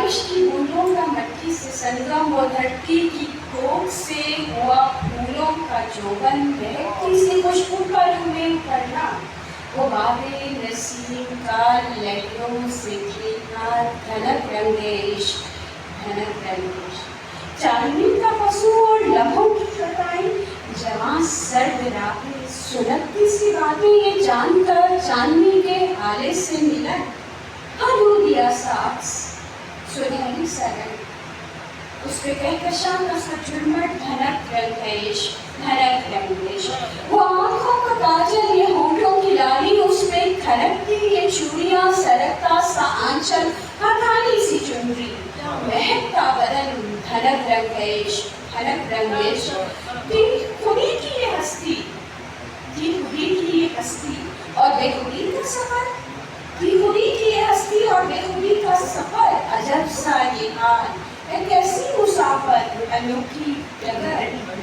बारिश की बूंदों का मट्टी से संगम, वो धरती की कोख से हुआ फूलों का जोबन, महकती सी खुशबू का रूमें करना, वो बाबे नसीम का लहरों से खेलना, धनक रंगेश, धनक रंगेश। चांदनी का पशु और लम्हों की कटाई, जवां सर्द रातें, सुलगती सी बातें, ये जानकर चांदनी के हाले से मिलन, दूधिया साक्स, सुनहरी सरन, उस पे कहकशां का सा झुरमट, धनक रंगेश, धनक रंगेश। वो आँखों का काजल, ये होठों की लाली, उसमें खनकती ये चूड़ियाँ, सरकता सा आंचल, हथाली सी चुनरी, महकता बदन, धनक रंगेश, धनक रंगेश। खुदी की ये हस्ती, खुदी की ये हस्ती और बेखुदी का सफर, खुदी की ये हस्ती और बेखुदी का सफर, अजब सा ये हाल है कैसी मुसाफर, अनोखी डगर।